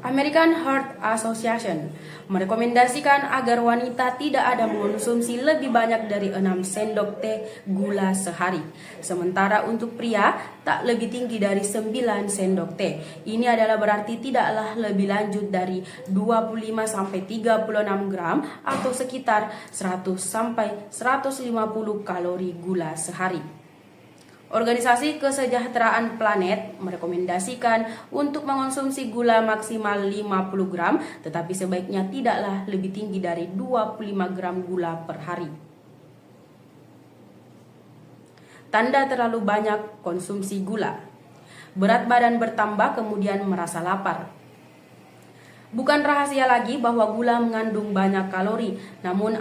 American Heart Association merekomendasikan agar wanita tidak ada mengonsumsi lebih banyak dari 6 sendok teh gula sehari. Sementara untuk pria tak lebih tinggi dari 9 sendok teh. Ini adalah berarti tidaklah lebih lanjut dari 25-36 gram atau sekitar 100-150 kalori gula sehari. Organisasi Kesejahteraan Planet merekomendasikan untuk mengonsumsi gula maksimal 50 gram, tetapi sebaiknya tidaklah lebih tinggi dari 25 gram gula per hari. Tanda terlalu banyak konsumsi gula. Berat badan bertambah kemudian merasa lapar. Bukan rahasia lagi bahwa gula mengandung banyak kalori, namun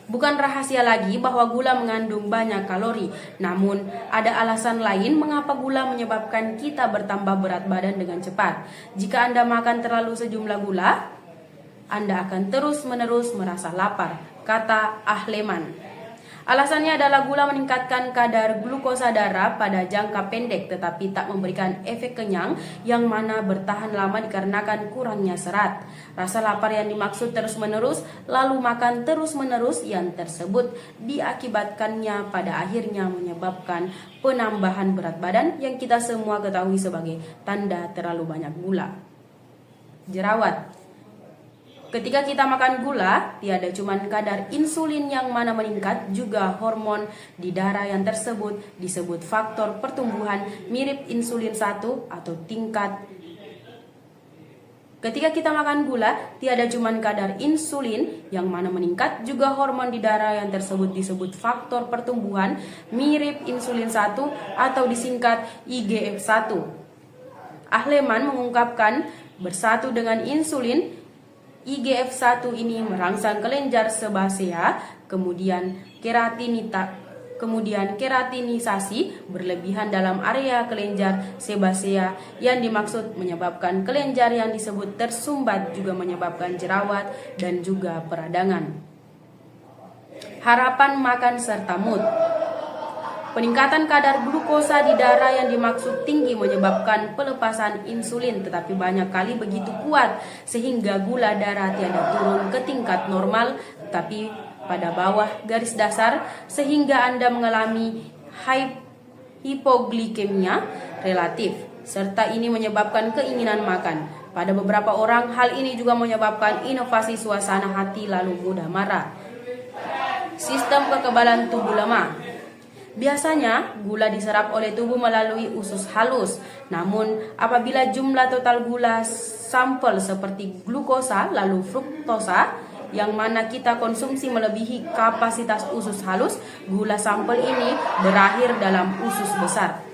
Bukan rahasia lagi bahwa gula mengandung banyak kalori, namun ada alasan lain mengapa gula menyebabkan kita bertambah berat badan dengan cepat. Jika Anda makan terlalu sejumlah gula, Anda akan terus-menerus merasa lapar, kata Ahleman. Alasannya adalah gula meningkatkan kadar glukosa darah pada jangka pendek tetapi tak memberikan efek kenyang yang mana bertahan lama dikarenakan kurangnya serat. Rasa lapar yang dimaksud terus-menerus lalu makan terus-menerus yang tersebut diakibatkannya pada akhirnya menyebabkan penambahan berat badan yang kita semua ketahui sebagai tanda terlalu banyak gula. Jerawat. Ketika kita makan gula, tiada cuma kadar insulin yang mana meningkat, juga hormon di darah yang tersebut disebut faktor pertumbuhan mirip insulin 1 atau tingkat. Ketika kita makan gula, tiada cuma kadar insulin yang mana meningkat, juga hormon di darah yang tersebut disebut faktor pertumbuhan mirip insulin 1 atau disingkat IGF-1. Ahleman mengungkapkan bersatu dengan insulin, IGF-1 ini merangsang kelenjar sebasea, kemudian keratinisasi berlebihan dalam area kelenjar sebasea yang dimaksud menyebabkan kelenjar yang disebut tersumbat, juga menyebabkan jerawat dan juga peradangan. Harapan makan serta mood. Peningkatan kadar glukosa di darah yang dimaksud tinggi menyebabkan pelepasan insulin, tetapi banyak kali begitu kuat sehingga gula darah tiada turun ke tingkat normal tetapi pada bawah garis dasar, sehingga Anda mengalami hipoglikemia relatif, serta ini menyebabkan keinginan makan. Pada beberapa orang hal ini juga menyebabkan inovasi suasana hati lalu mudah marah. Sistem kekebalan tubuh lemah. Biasanya gula diserap oleh tubuh melalui usus halus. Namun apabila jumlah total gula sampel seperti glukosa lalu fruktosa yang mana kita konsumsi melebihi kapasitas usus halus, gula sampel ini berakhir dalam usus besar.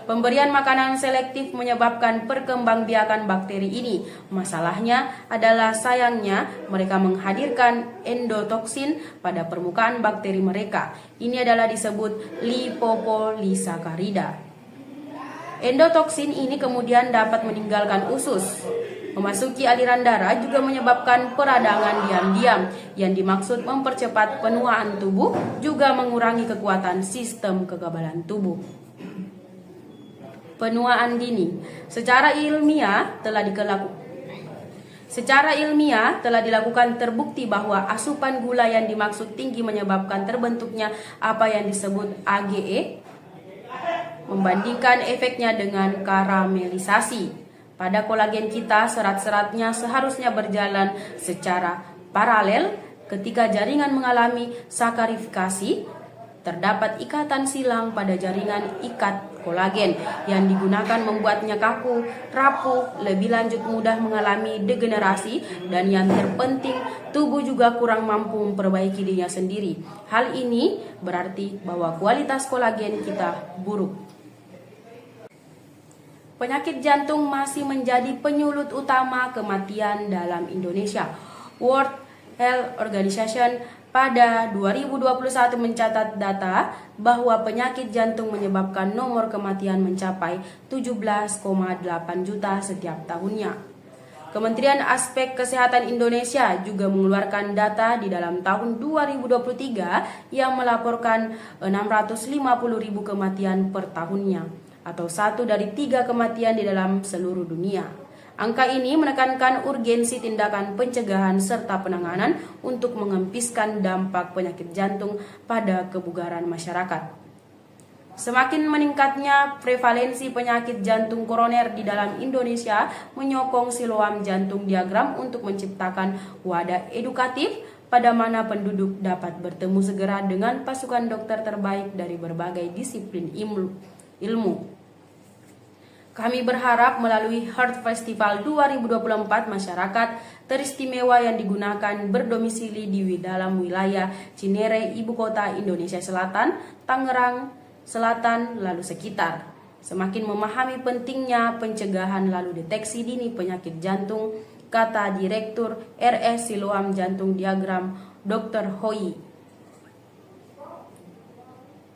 Pemberian makanan selektif menyebabkan perkembangbiakan bakteri ini. Masalahnya adalah sayangnya mereka menghadirkan endotoksin pada permukaan bakteri mereka. Ini adalah disebut lipopolisakarida. Endotoksin ini kemudian dapat meninggalkan usus, memasuki aliran darah, juga menyebabkan peradangan diam-diam yang dimaksud mempercepat penuaan tubuh, juga mengurangi kekuatan sistem kekebalan tubuh. Penuaan dini. Secara ilmiah telah dilakukan terbukti bahwa asupan gula yang dimaksud tinggi menyebabkan terbentuknya apa yang disebut AGE membandingkan efeknya dengan karamelisasi. Pada kolagen kita, serat-seratnya seharusnya berjalan secara paralel. Ketika jaringan mengalami sakarifikasi, terdapat ikatan silang pada jaringan ikat kolagen yang digunakan membuatnya kaku, rapuh, lebih lanjut mudah mengalami degenerasi, dan yang terpenting tubuh juga kurang mampu memperbaiki dirinya sendiri. Hal ini berarti bahwa kualitas kolagen kita buruk. Penyakit jantung masih menjadi penyulut utama kematian dalam Indonesia. World Health Organization pada 2021 mencatat data bahwa penyakit jantung menyebabkan nomor kematian mencapai 17,8 juta setiap tahunnya. Kementerian Aspek Kesehatan Indonesia juga mengeluarkan data di dalam tahun 2023 yang melaporkan 650.000 kematian per tahunnya. atau 1 dari 3 kematian di dalam seluruh dunia. Angka ini menekankan urgensi tindakan pencegahan serta penanganan untuk mengempiskan dampak penyakit jantung pada kebugaran masyarakat. Semakin meningkatnya prevalensi penyakit jantung koroner di dalam Indonesia menyokong Siloam Jantung Diagram untuk menciptakan wadah edukatif pada mana penduduk dapat bertemu segera dengan pasukan dokter terbaik dari berbagai disiplin ilmu. Kami berharap melalui Heart Festival 2024 masyarakat teristimewa yang digunakan berdomisili di dalam wilayah Cinere, Ibu Kota Indonesia Selatan, Tangerang Selatan, lalu sekitar, semakin memahami pentingnya pencegahan lalu deteksi dini penyakit jantung, kata Direktur RS Siloam Jantung Diagram, Dr. Hoi.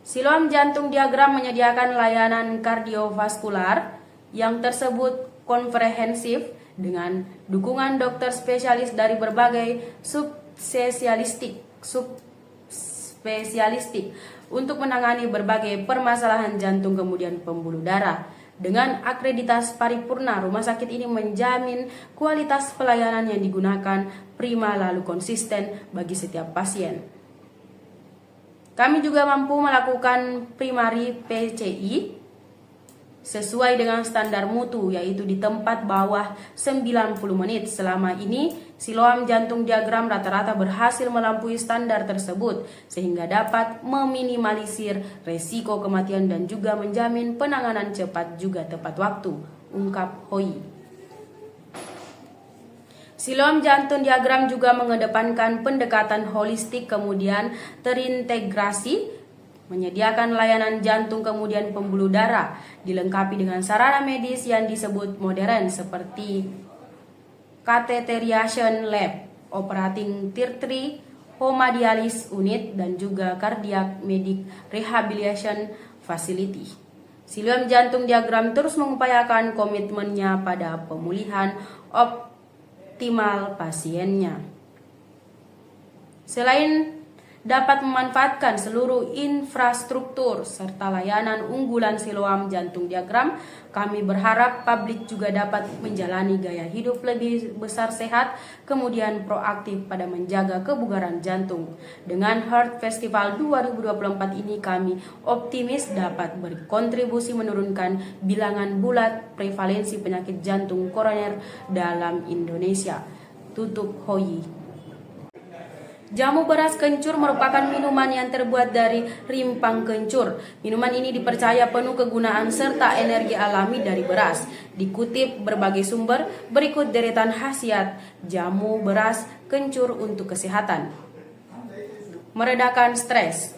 Siloam Jantung Diagram menyediakan layanan kardiovaskular yang tersebut komprehensif dengan dukungan dokter spesialis dari berbagai subspesialistik untuk menangani berbagai permasalahan jantung kemudian pembuluh darah. Dengan akreditas paripurna, rumah sakit ini menjamin kualitas pelayanan yang digunakan prima lalu konsisten bagi setiap pasien. Kami juga mampu melakukan primary PCI sesuai dengan standar mutu, yaitu di tempat bawah 90 menit. Selama ini, Siloam Jantung Diagram rata-rata berhasil melampaui standar tersebut, sehingga dapat meminimalisir resiko kematian dan juga menjamin penanganan cepat juga tepat waktu, ungkap Hoi. Siloam Jantung Diagram juga mengedepankan pendekatan holistik kemudian terintegrasi, menyediakan layanan jantung kemudian pembuluh darah, dilengkapi dengan sarana medis yang disebut modern seperti catheterization lab, operating theatre, hemodialysis unit, dan juga cardiac medic rehabilitation facility. Siloam Jantung Diagram terus mengupayakan komitmennya pada pemulihan optimal pasiennya. Selain dapat memanfaatkan seluruh infrastruktur serta layanan unggulan Siloam Jantung Diagram, kami berharap publik juga dapat menjalani gaya hidup lebih besar sehat, kemudian proaktif pada menjaga kebugaran jantung. Dengan Heart Festival 2024 ini kami optimis dapat berkontribusi menurunkan bilangan bulat prevalensi penyakit jantung koroner dalam Indonesia. Tutup Hoi. Jamu beras kencur merupakan minuman yang terbuat dari rimpang kencur. Minuman ini dipercaya penuh kegunaan serta energi alami dari beras. Dikutip berbagai sumber, berikut deretan khasiat jamu beras kencur untuk kesehatan. Meredakan stres.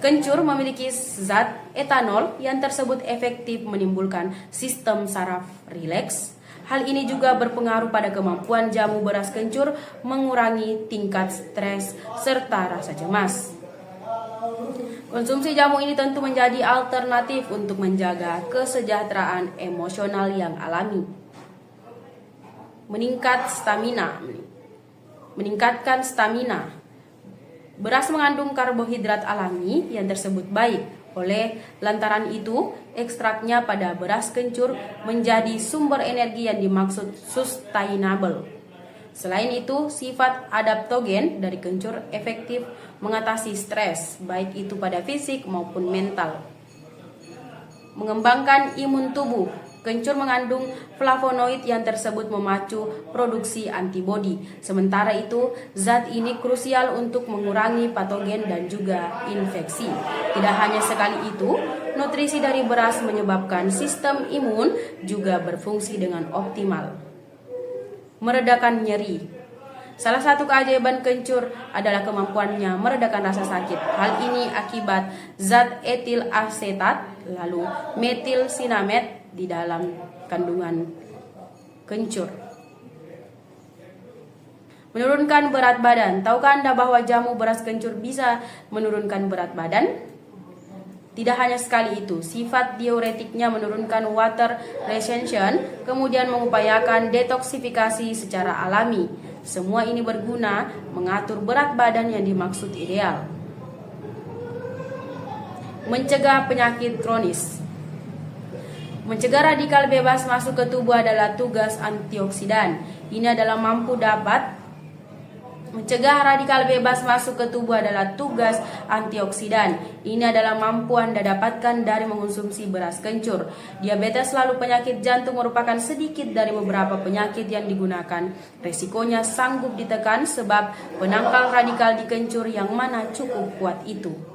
Kencur memiliki zat etanol yang tersebut efektif menimbulkan sistem saraf rileks. Hal ini juga berpengaruh pada kemampuan jamu beras kencur mengurangi tingkat stres serta rasa cemas. Konsumsi jamu ini tentu menjadi alternatif untuk menjaga kesejahteraan emosional yang alami. Meningkatkan stamina. Beras mengandung karbohidrat alami yang tersebut baik. Oleh lantaran itu, ekstraknya pada beras kencur menjadi sumber energi yang dimaksud sustainable. Selain itu, sifat adaptogen dari kencur efektif mengatasi stres, baik itu pada fisik maupun mental. Mengembangkan imun tubuh. Kencur mengandung flavonoid yang tersebut memacu produksi antibodi. Sementara itu, zat ini krusial untuk mengurangi patogen dan juga infeksi. Tidak hanya sekali itu, nutrisi dari beras menyebabkan sistem imun juga berfungsi dengan optimal. Meredakan nyeri. Salah satu keajaiban kencur adalah kemampuannya meredakan rasa sakit. Hal ini akibat zat etil asetat lalu metil sinamet di dalam kandungan kencur. Menurunkan berat badan. Tahukah Anda bahwa jamu beras kencur bisa menurunkan berat badan? Tidak hanya sekali itu, sifat diuretiknya menurunkan water retention, kemudian mengupayakan detoksifikasi secara alami. Semua ini berguna mengatur berat badan yang dimaksud ideal. Mencegah penyakit kronis. Mencegah radikal bebas masuk ke tubuh adalah tugas antioksidan. Ini adalah Mencegah radikal bebas masuk ke tubuh adalah tugas antioksidan. Ini adalah mampu Anda dapatkan dari mengonsumsi beras kencur. Diabetes lalu penyakit jantung merupakan sedikit dari beberapa penyakit yang digunakan. Resikonya sanggup ditekan sebab penangkal radikal di kencur yang mana cukup kuat itu.